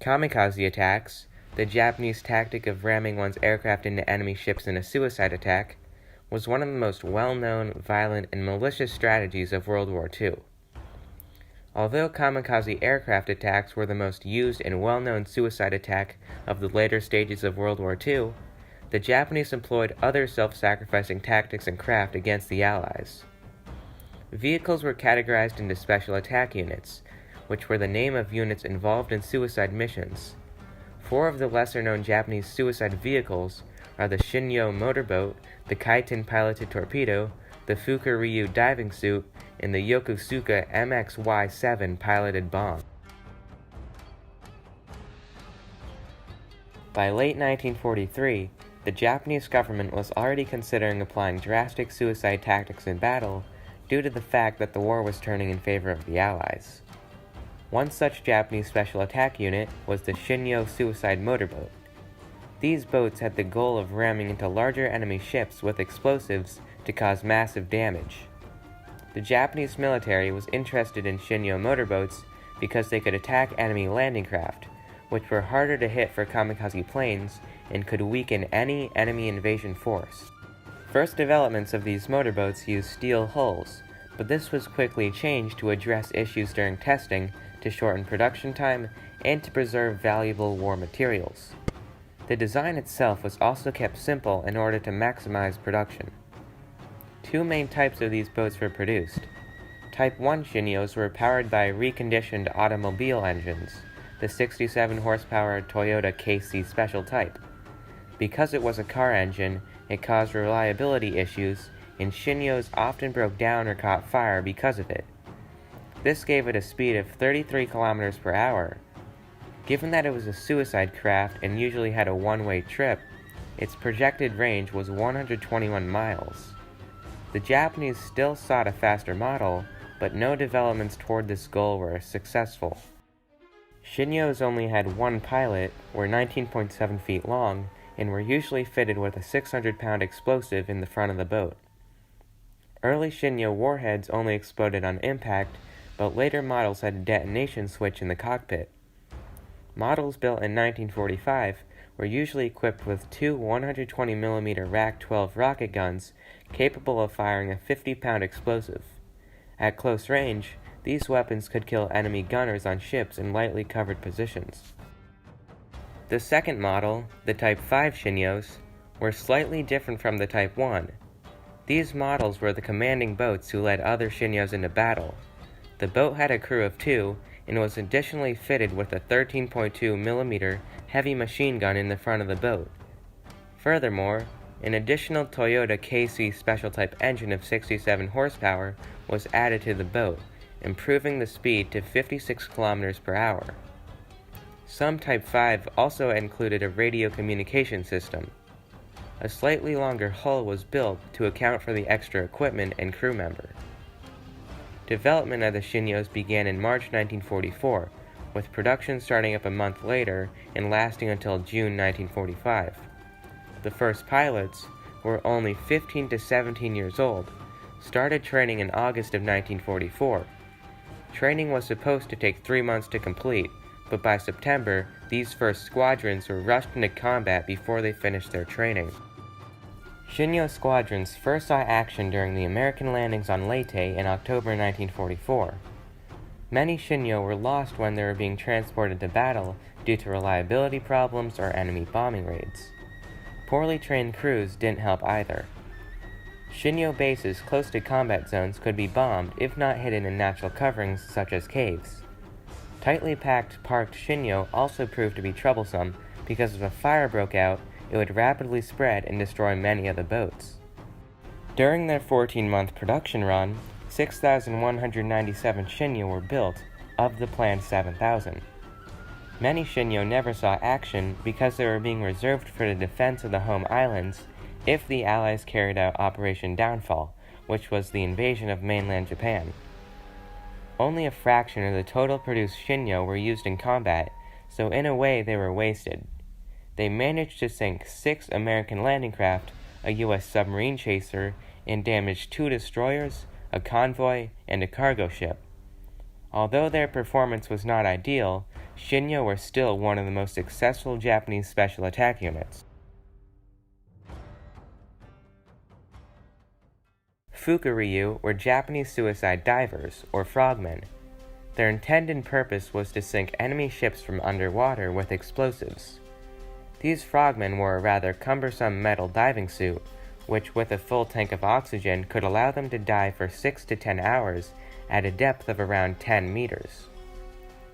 Kamikaze attacks, the Japanese tactic of ramming one's aircraft into enemy ships in a suicide attack, was one of the most well-known, violent, and malicious strategies of World War II. Although kamikaze aircraft attacks were the most used and well-known suicide attack of the later stages of World War II, the Japanese employed other self-sacrificing tactics and craft against the Allies. Vehicles were categorized into special attack units, which were the name of units involved in suicide missions. 4 of the lesser-known Japanese suicide vehicles are the Shin'yō Motorboat, the Kaiten piloted Torpedo, the Fukuryu diving suit, and the Yokosuka MXY-7 piloted bomb. By late 1943, the Japanese government was already considering applying drastic suicide tactics in battle due to the fact that the war was turning in favor of the Allies. One such Japanese special attack unit was the Shin'yō Suicide Motorboat. These boats had the goal of ramming into larger enemy ships with explosives to cause massive damage. The Japanese military was interested in Shin'yō motorboats because they could attack enemy landing craft, which were harder to hit for kamikaze planes and could weaken any enemy invasion force. First developments of these motorboats used steel hulls, but this was quickly changed to address issues during testing to shorten production time and to preserve valuable war materials. The design itself was also kept simple in order to maximize production. 2 main types of these boats were produced. Type 1 Shin'yōs were powered by reconditioned automobile engines, the 67 horsepower Toyota KC Special type. Because it was a car engine, it caused reliability issues, and Shin'yōs often broke down or caught fire because of it. This gave it a speed of 33 kilometers per hour. Given that it was a suicide craft and usually had a one-way trip, its projected range was 121 miles. The Japanese still sought a faster model, but no developments toward this goal were successful. Shin'yōs only had 1 pilot, were 19.7 feet long, and were usually fitted with a 600-pound explosive in the front of the boat. Early Shin'yō warheads only exploded on impact, but later models had a detonation switch in the cockpit. Models built in 1945 were usually equipped with 2 120mm RAC-12 rocket guns capable of firing a 50-pound explosive. At close range, these weapons could kill enemy gunners on ships in lightly covered positions. The second model, the Type 5 Shin'yōs, were slightly different from the Type 1. These models were the commanding boats who led other Shin'yōs into battle. The boat had a crew of 2 and was additionally fitted with a 13.2mm heavy machine gun in the front of the boat. Furthermore, an additional Toyota KC Special Type engine of 67 horsepower was added to the boat, improving the speed to 56 kilometers per hour. Some Type 5 also included a radio communication system. A slightly longer hull was built to account for the extra equipment and crew member. Development of the Shin'yōs began in March 1944, with production starting up a month later and lasting until June 1945. The first pilots, who were only 15 to 17 years old, started training in August of 1944. Training was supposed to take 3 months to complete, but by September, these first squadrons were rushed into combat before they finished their training. Shin'yō squadrons first saw action during the American landings on Leyte in October 1944. Many Shin'yō were lost when they were being transported to battle due to reliability problems or enemy bombing raids. Poorly trained crews didn't help either. Shin'yō bases close to combat zones could be bombed if not hidden in natural coverings such as caves. Tightly packed parked Shin'yō also proved to be troublesome because if a fire broke out, it would rapidly spread and destroy many of the boats. During their 14-month production run, 6,197 Shin'yō were built, of the planned 7,000. Many Shin'yō never saw action because they were being reserved for the defense of the home islands if the Allies carried out Operation Downfall, which was the invasion of mainland Japan. Only a fraction of the total produced Shin'yō were used in combat, so in a way they were wasted. They managed to sink 6 American landing craft, a U.S. submarine chaser, and damaged 2 destroyers, a convoy, and a cargo ship. Although their performance was not ideal, Shin'yō were still one of the most successful Japanese special attack units. Fukuryu were Japanese suicide divers, or frogmen. Their intended purpose was to sink enemy ships from underwater with explosives. These frogmen wore a rather cumbersome metal diving suit, which with a full tank of oxygen could allow them to dive for 6 to 10 hours at a depth of around 10 meters.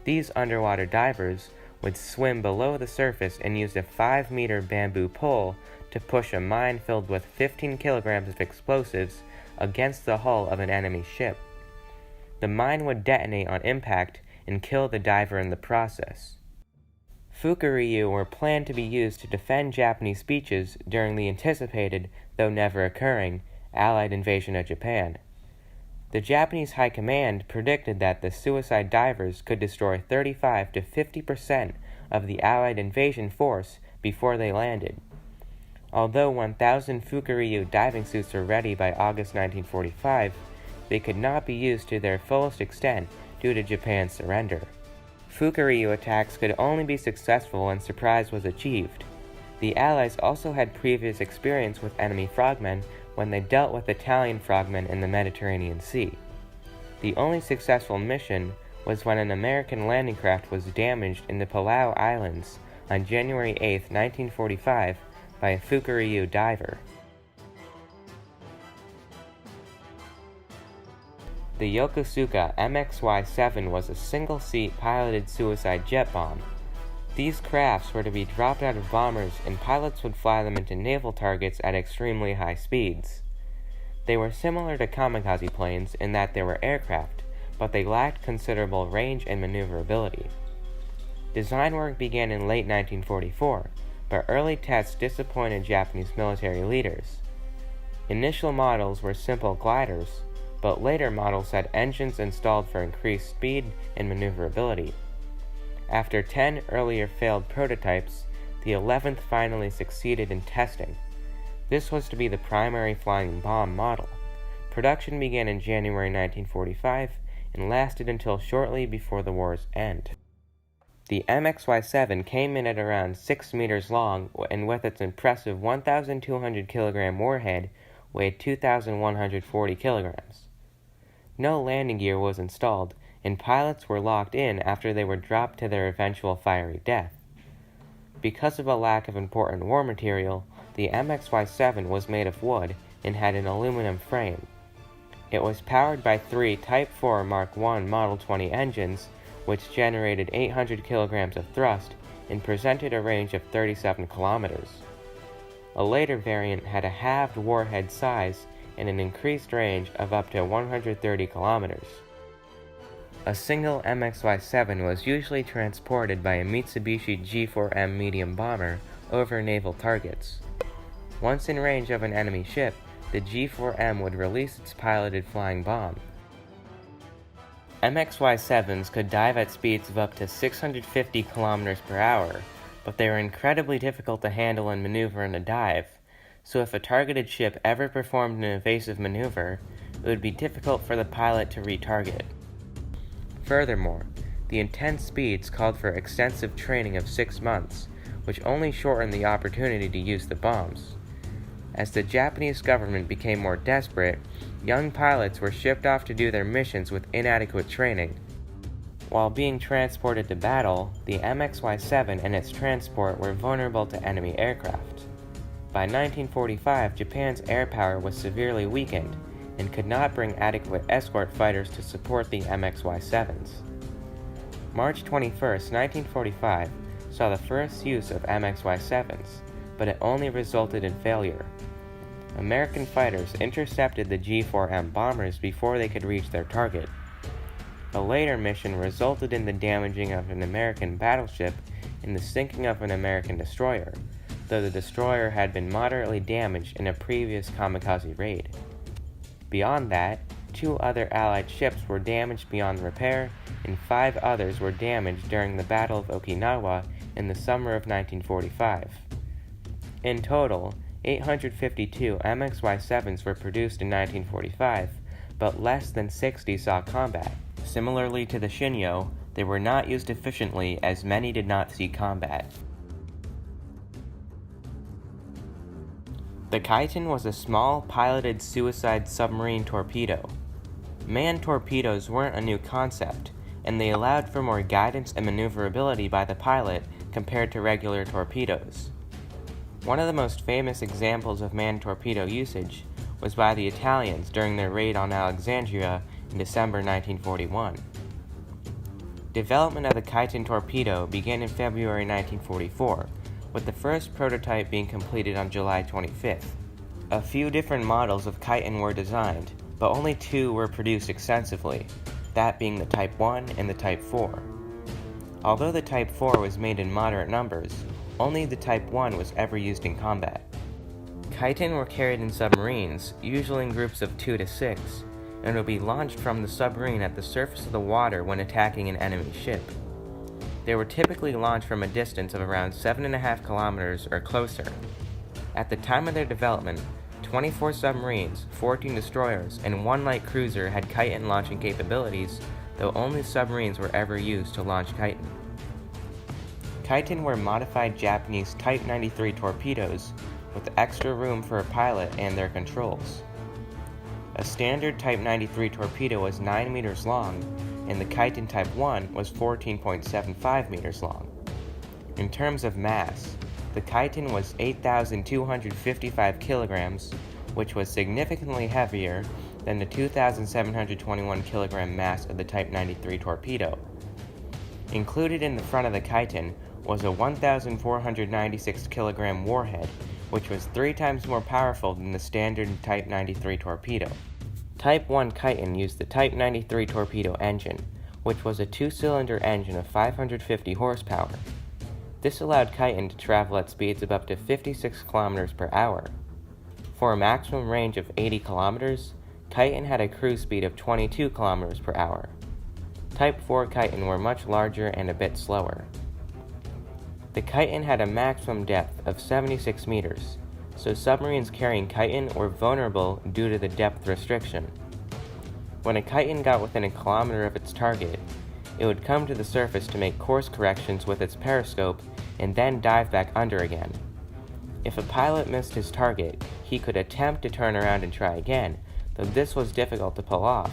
These underwater divers would swim below the surface and use a 5-meter bamboo pole to push a mine filled with 15 kilograms of explosives against the hull of an enemy ship. The mine would detonate on impact and kill the diver in the process. Fukuryu were planned to be used to defend Japanese beaches during the anticipated, though never occurring, Allied invasion of Japan. The Japanese High Command predicted that the suicide divers could destroy 35 to 50% of the Allied invasion force before they landed. Although 1,000 Fukuryu diving suits were ready by August 1945, they could not be used to their fullest extent due to Japan's surrender. Fukuryu attacks could only be successful when surprise was achieved. The Allies also had previous experience with enemy frogmen when they dealt with Italian frogmen in the Mediterranean Sea. The only successful mission was when an American landing craft was damaged in the Palau Islands on January 8, 1945, by a Fukuryu diver. The Yokosuka MXY-7 was a single-seat piloted suicide jet bomb. These crafts were to be dropped out of bombers and pilots would fly them into naval targets at extremely high speeds. They were similar to kamikaze planes in that they were aircraft, but they lacked considerable range and maneuverability. Design work began in late 1944, but early tests disappointed Japanese military leaders. Initial models were simple gliders, but later models had engines installed for increased speed and maneuverability. After 10 earlier failed prototypes, the 11th finally succeeded in testing. This was to be the primary flying bomb model. Production began in January 1945 and lasted until shortly before the war's end. The MXY-7 came in at around 6 meters long and with its impressive 1,200 kilogram warhead weighed 2,140 kilograms. No landing gear was installed, and pilots were locked in after they were dropped to their eventual fiery death. Because of a lack of important war material, the MXY-7 was made of wood and had an aluminum frame. It was powered by 3 Type 4 Mark I Model 20 engines, which generated 800 kilograms of thrust and presented a range of 37 kilometers. A later variant had a halved warhead size and an increased range of up to 130 kilometers. A single MXY-7 was usually transported by a Mitsubishi G4M medium bomber over naval targets. Once in range of an enemy ship, the G4M would release its piloted flying bomb. MXY-7s could dive at speeds of up to 650 kilometers per hour, but they were incredibly difficult to handle and maneuver in a dive, so if a targeted ship ever performed an evasive maneuver, it would be difficult for the pilot to retarget. Furthermore, the intense speeds called for extensive training of 6 months, which only shortened the opportunity to use the bombs. As the Japanese government became more desperate, young pilots were shipped off to do their missions with inadequate training. While being transported to battle, the MXY-7 and its transport were vulnerable to enemy aircraft. By 1945, Japan's air power was severely weakened and could not bring adequate escort fighters to support the MXY-7s. March 21, 1945, saw the first use of MXY-7s, but it only resulted in failure. American fighters intercepted the G4M bombers before they could reach their target. A later mission resulted in the damaging of an American battleship and the sinking of an American destroyer, though the destroyer had been moderately damaged in a previous kamikaze raid. Beyond that, 2 other Allied ships were damaged beyond repair, and 5 others were damaged during the Battle of Okinawa in the summer of 1945. In total, 852 MXY-7s were produced in 1945, but less than 60 saw combat. Similarly to the Shin'yō, they were not used efficiently as many did not see combat. The Kaiten was a small, piloted suicide submarine torpedo. Manned torpedoes weren't a new concept, and they allowed for more guidance and maneuverability by the pilot compared to regular torpedoes. One of the most famous examples of manned torpedo usage was by the Italians during their raid on Alexandria in December 1941. Development of the Kaiten torpedo began in February 1944, with the first prototype being completed on July 25th. A few different models of Kaiten were designed, but only two were produced extensively, that being the Type 1 and the Type 4. Although the Type 4 was made in moderate numbers, only the Type 1 was ever used in combat. Kaiten were carried in submarines, usually in groups of 2 to 6, and would be launched from the submarine at the surface of the water when attacking an enemy ship. They were typically launched from a distance of around 7.5 kilometers or closer. At the time of their development, 24 submarines, 14 destroyers, and 1 light cruiser had Kaiten launching capabilities, though only submarines were ever used to launch Kaiten. Kaiten were modified Japanese Type 93 torpedoes with extra room for a pilot and their controls. A standard Type 93 torpedo was 9 meters long, and the Kaiten Type 1 was 14.75 meters long. In terms of mass, the Kaiten was 8,255 kilograms, which was significantly heavier than the 2,721 kilogram mass of the Type 93 torpedo. Included in the front of the Kaiten was a 1,496 kilogram warhead, which was 3 times more powerful than the standard Type 93 torpedo. Type 1 Kaiten used the Type 93 torpedo engine, which was a 2-cylinder engine of 550 horsepower. This allowed Kaiten to travel at speeds of up to 56 kilometers per hour. For a maximum range of 80 kilometers, Kaiten had a cruise speed of 22 kilometers per hour. Type 4 Kaiten were much larger and a bit slower. The Kaiten had a maximum depth of 76 meters, so submarines carrying Kaiten were vulnerable due to the depth restriction. When a Kaiten got within a kilometer of its target, it would come to the surface to make course corrections with its periscope and then dive back under again. If a pilot missed his target, he could attempt to turn around and try again, though this was difficult to pull off.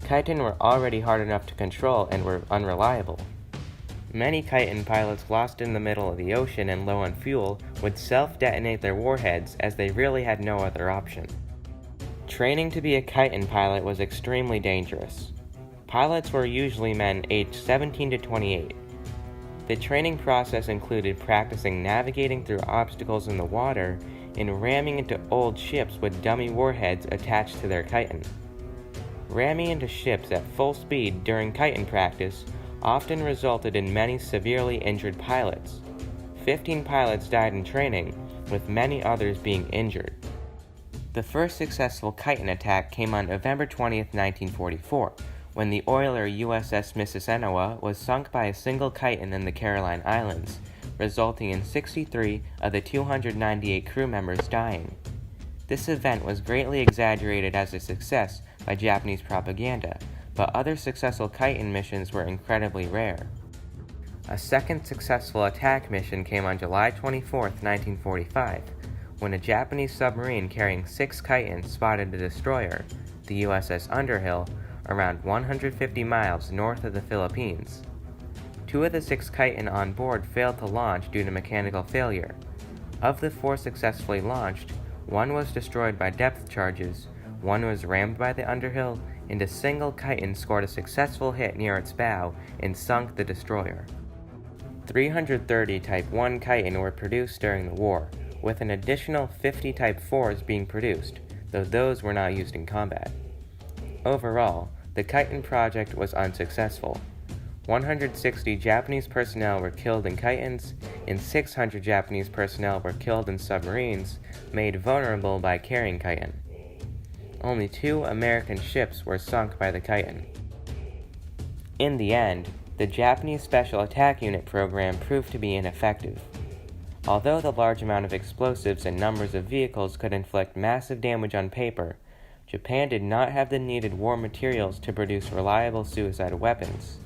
Kaiten were already hard enough to control and were unreliable. Many Kaiten pilots lost in the middle of the ocean and low on fuel would self-detonate their warheads as they really had no other option. Training to be a Kaiten pilot was extremely dangerous. Pilots were usually men aged 17 to 28. The training process included practicing navigating through obstacles in the water and ramming into old ships with dummy warheads attached to their Kaiten. Ramming into ships at full speed during Kaiten practice often resulted in many severely injured pilots. 15 pilots died in training, with many others being injured. The first successful Kaiten attack came on November 20, 1944, when the oiler USS Mississauga was sunk by a single Kaiten in the Caroline Islands, resulting in 63 of the 298 crew members dying. This event was greatly exaggerated as a success by Japanese propaganda, but other successful Kaiten missions were incredibly rare. A second successful attack mission came on July 24, 1945, when a Japanese submarine carrying 6 Kaiten spotted a destroyer, the USS Underhill, around 150 miles north of the Philippines. 2 of the 6 Kaiten on board failed to launch due to mechanical failure. Of the 4 successfully launched, 1 was destroyed by depth charges, 1 was rammed by the Underhill, and a single Kaiten scored a successful hit near its bow and sunk the destroyer. 330 Type 1 Kaiten were produced during the war, with an additional 50 Type 4s being produced, though those were not used in combat. Overall, the Kaiten project was unsuccessful. 160 Japanese personnel were killed in Kaitens, and 600 Japanese personnel were killed in submarines made vulnerable by carrying Kaiten. Only 2 American ships were sunk by the Kaiten. In the end, the Japanese Special Attack Unit program proved to be ineffective. Although the large amount of explosives and numbers of vehicles could inflict massive damage on paper, Japan did not have the needed war materials to produce reliable suicide weapons.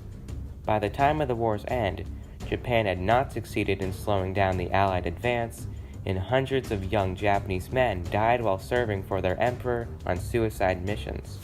By the time of the war's end, Japan had not succeeded in slowing down the Allied advance, and hundreds of young Japanese men died while serving for their emperor on suicide missions.